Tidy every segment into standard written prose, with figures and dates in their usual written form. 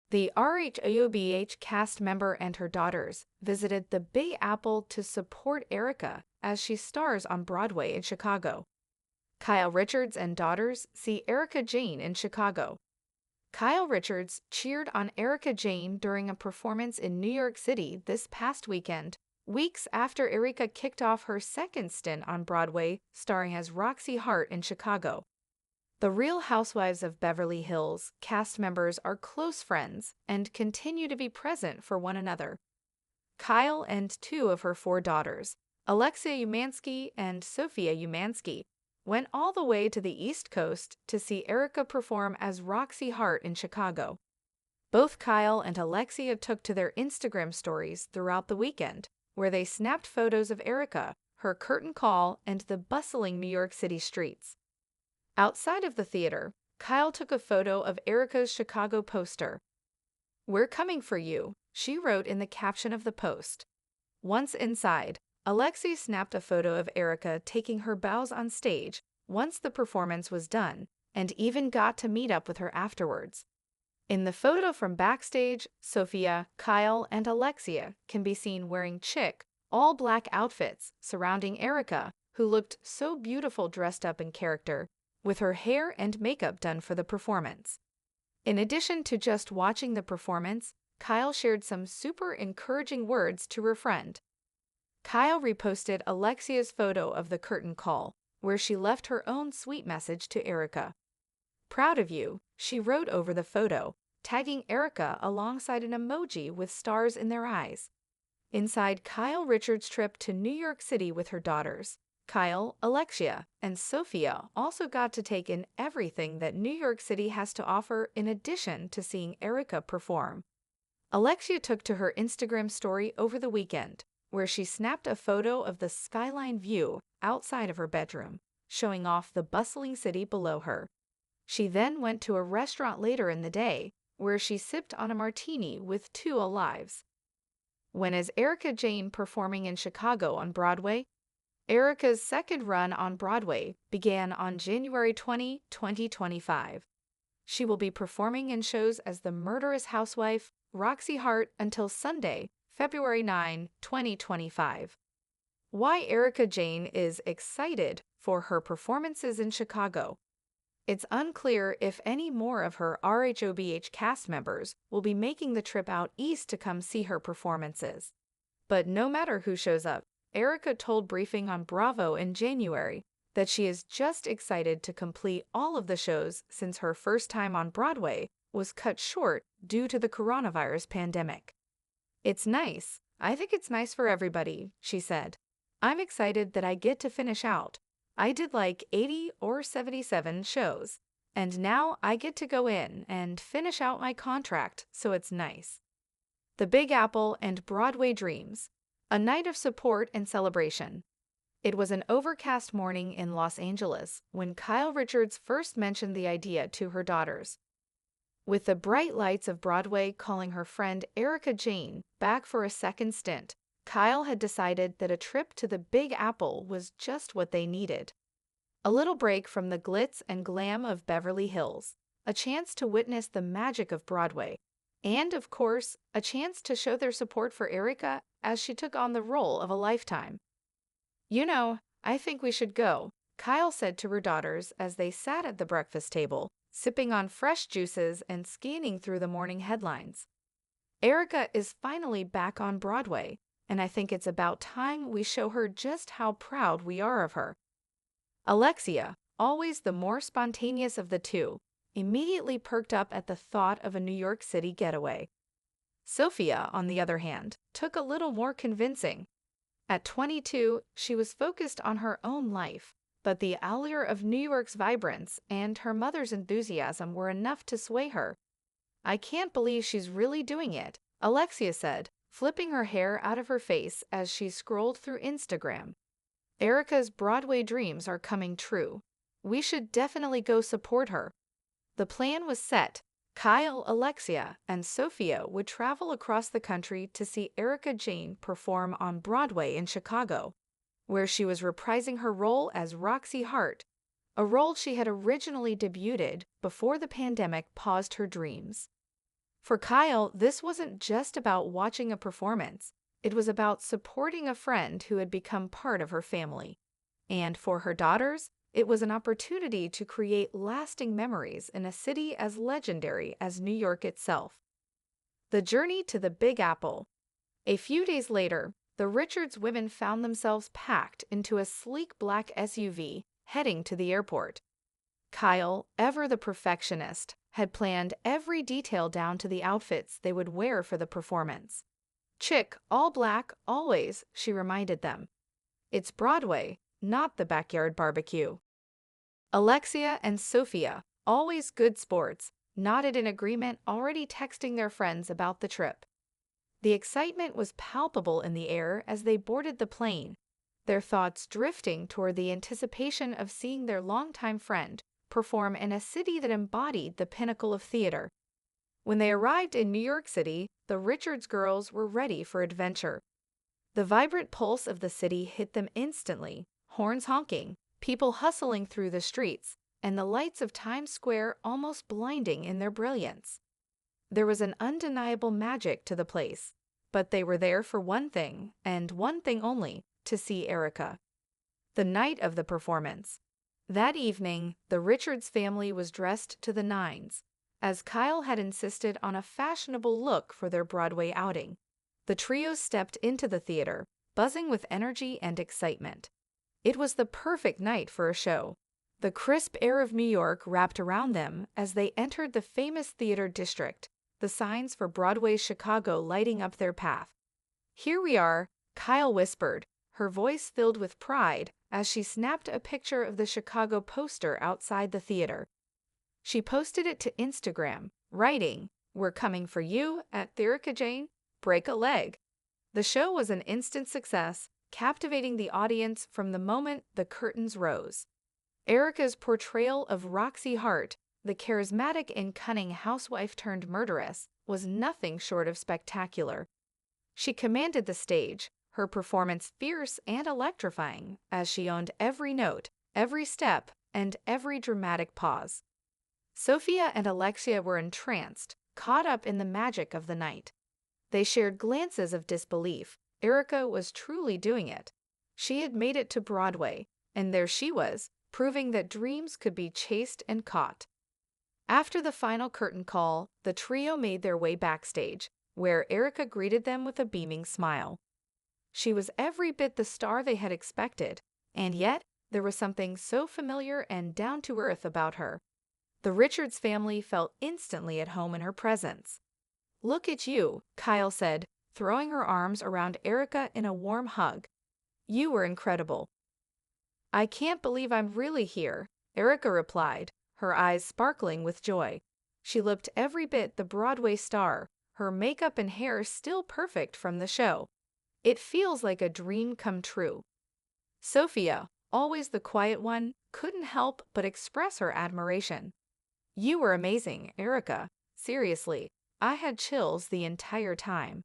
The RHOBH cast member and her daughters visited the Big Apple to support Erika as she stars on Broadway in Chicago. Kyle Richards and daughters see Erika Jayne in Chicago. Kyle Richards cheered on Erika Jayne during a performance in New York City this past weekend, weeks after Erika kicked off her second stint on Broadway, starring as Roxy Hart in Chicago. The Real Housewives of Beverly Hills cast members are close friends and continue to be present for one another. Kyle and two of her four daughters, Alexia Umansky and Sophia Umansky, went all the way to the East Coast to see Erika perform as Roxy Hart in Chicago. Both Kyle and Alexia took to their Instagram stories throughout the weekend, where they snapped photos of Erika, her curtain call, and the bustling New York City streets. Outside of the theater, Kyle took a photo of Erika's Chicago poster. "We're coming for you," she wrote in the caption of the post. Once inside, Alexi snapped a photo of Erika taking her bows on stage once the performance was done, and even got to meet up with her afterwards. In the photo from Backstage, Sophia, Kyle, and Alexia can be seen wearing chic, all-black outfits surrounding Erika, who looked so beautiful dressed up in character, with her hair and makeup done for the performance. In addition to just watching the performance, Kyle shared some super encouraging words to her friend. Kyle reposted Alexia's photo of the curtain call, where she left her own sweet message to Erika. "Proud of you," she wrote over the photo, tagging Erika alongside an emoji with stars in their eyes. Inside Kyle Richards' trip to New York City with her daughters, Kyle, Alexia, and Sophia also got to take in everything that New York City has to offer in addition to seeing Erika perform. Alexia took to her Instagram story over the weekend, where she snapped a photo of the skyline view outside of her bedroom, showing off the bustling city below her. She then went to a restaurant later in the day, where she sipped on a martini with two alives. When is Erika Jayne performing in Chicago on Broadway? Erika's second run on Broadway began on January 20, 2025. She will be performing in shows as the murderous housewife, Roxy Hart, until Sunday, February 9, 2025. Why Erika Jayne is excited for her performances in Chicago. It's unclear if any more of her RHOBH cast members will be making the trip out east to come see her performances. But no matter who shows up, Erika told Briefing on Bravo in January that she is just excited to complete all of the shows since her first time on Broadway was cut short due to the coronavirus pandemic. "It's nice. I think it's nice for everybody," she said. "I'm excited that I get to finish out. I did like 80 or 77 shows, and now I get to go in and finish out my contract, so it's nice." The Big Apple and Broadway Dreams. A night of support and celebration. It was an overcast morning in Los Angeles when Kyle Richards first mentioned the idea to her daughters. With the bright lights of Broadway calling her friend Erika Jayne back for a second stint, Kyle had decided that a trip to the Big Apple was just what they needed. A little break from the glitz and glam of Beverly Hills, a chance to witness the magic of Broadway, and, of course, a chance to show their support for Erika as she took on the role of a lifetime. "You know, I think we should go," Kyle said to her daughters as they sat at the breakfast table, sipping on fresh juices and scanning through the morning headlines. "Erika is finally back on Broadway, and I think it's about time we show her just how proud we are of her." Alexia, always the more spontaneous of the two, immediately perked up at the thought of a New York City getaway. Sophia, on the other hand, took a little more convincing. At 22, she was focused on her own life, but the allure of New York's vibrance and her mother's enthusiasm were enough to sway her. "I can't believe she's really doing it," Alexia said, flipping her hair out of her face as she scrolled through Instagram. "Erika's Broadway dreams are coming true. We should definitely go support her." The plan was set. Kyle, Alexia, and Sophia would travel across the country to see Erika Jayne perform on Broadway in Chicago, where she was reprising her role as Roxy Hart, a role she had originally debuted before the pandemic paused her dreams. For Kyle, this wasn't just about watching a performance. It was about supporting a friend who had become part of her family. And for her daughters, it was an opportunity to create lasting memories in a city as legendary as New York itself. The journey to the Big Apple. A few days later, the Richards women found themselves packed into a sleek black SUV heading to the airport. Kyle, ever the perfectionist, had planned every detail down to the outfits they would wear for the performance. "Chick, all black, always," she reminded them. "It's Broadway, not the backyard barbecue." Alexia and Sophia, always good sports, nodded in agreement, already texting their friends about the trip. The excitement was palpable in the air as they boarded the plane, their thoughts drifting toward the anticipation of seeing their longtime friend perform in a city that embodied the pinnacle of theater. When they arrived in New York City, the Richards girls were ready for adventure. The vibrant pulse of the city hit them instantly, horns honking, people hustling through the streets, and the lights of Times Square almost blinding in their brilliance. There was an undeniable magic to the place, but they were there for one thing, and one thing only, to see Erika. The night of the performance. That evening, the Richards family was dressed to the nines, as Kyle had insisted on a fashionable look for their Broadway outing. The trio stepped into the theater, buzzing with energy and excitement. It was the perfect night for a show. The crisp air of New York wrapped around them as they entered the famous theater district, the signs for Broadway's Chicago lighting up their path. "Here we are," Kyle whispered, her voice filled with pride as she snapped a picture of the Chicago poster outside the theater. She posted it to Instagram, writing, "We're coming for you at Erika Jayne, break a leg." The show was an instant success, captivating the audience from the moment the curtains rose. Erika's portrayal of Roxy Hart, the charismatic and cunning housewife turned murderess, was nothing short of spectacular. She commanded the stage, her performance fierce and electrifying, as she owned every note, every step, and every dramatic pause. Sophia and Alexia were entranced, caught up in the magic of the night. They shared glances of disbelief. Erika was truly doing it. She had made it to Broadway, and there she was, proving that dreams could be chased and caught. After the final curtain call, the trio made their way backstage, where Erika greeted them with a beaming smile. She was every bit the star they had expected, and yet there was something so familiar and down-to-earth about her. The Richards family felt instantly at home in her presence. "Look at you," Kyle said, throwing her arms around Erika in a warm hug. "You were incredible." "I can't believe I'm really here," Erika replied, her eyes sparkling with joy. She looked every bit the Broadway star, her makeup and hair still perfect from the show. "It feels like a dream come true." Sophia, always the quiet one, couldn't help but express her admiration. "You were amazing, Erika. Seriously, I had chills the entire time."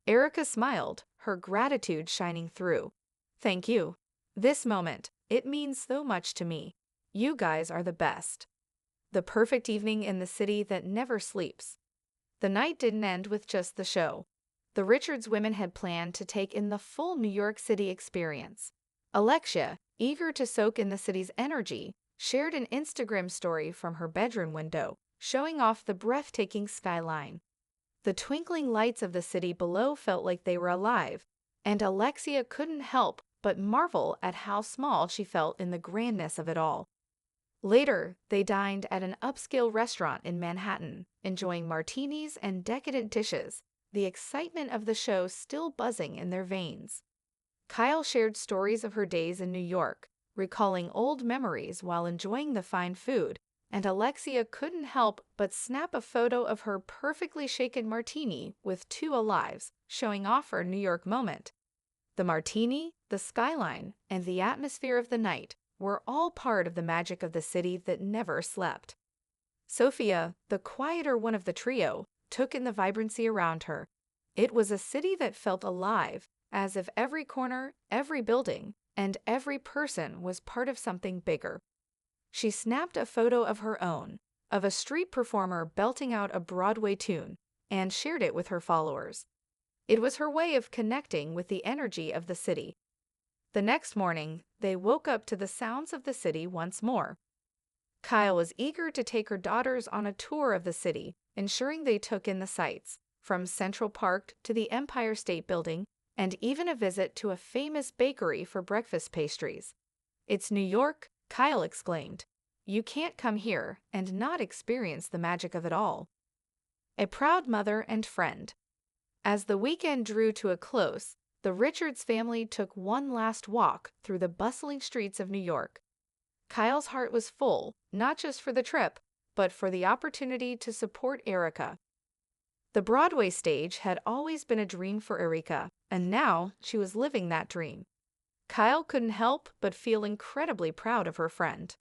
Erika smiled, her gratitude shining through. "Thank you. This moment, it means so much to me. You guys are the best." The perfect evening in the city that never sleeps. The night didn't end with just the show. The Richards women had planned to take in the full New York City experience. Alexia, eager to soak in the city's energy, shared an Instagram story from her bedroom window, showing off the breathtaking skyline. The twinkling lights of the city below felt like they were alive, and Alexia couldn't help but marvel at how small she felt in the grandness of it all. Later, they dined at an upscale restaurant in Manhattan, enjoying martinis and decadent dishes, the excitement of the show still buzzing in their veins. Kyle shared stories of her days in New York, recalling old memories while enjoying the fine food, and Alexia couldn't help but snap a photo of her perfectly shaken martini with two olives, showing off her New York moment. The martini, the skyline, and the atmosphere of the night were all part of the magic of the city that never slept. Sophia, the quieter one of the trio, took in the vibrancy around her. It was a city that felt alive, as if every corner, every building, and every person was part of something bigger. She snapped a photo of her own, of a street performer belting out a Broadway tune and shared it with her followers. It was her way of connecting with the energy of the city. The next morning, they woke up to the sounds of the city once more. Kyle was eager to take her daughters on a tour of the city, ensuring they took in the sights, from Central Park to the Empire State Building, and even a visit to a famous bakery for breakfast pastries. "It's New York," Kyle exclaimed. "You can't come here and not experience the magic of it all." A proud mother and friend. As the weekend drew to a close, the Richards family took one last walk through the bustling streets of New York. Kyle's heart was full, not just for the trip, but for the opportunity to support Erika. The Broadway stage had always been a dream for Erika, and now she was living that dream. Kyle couldn't help but feel incredibly proud of her friend.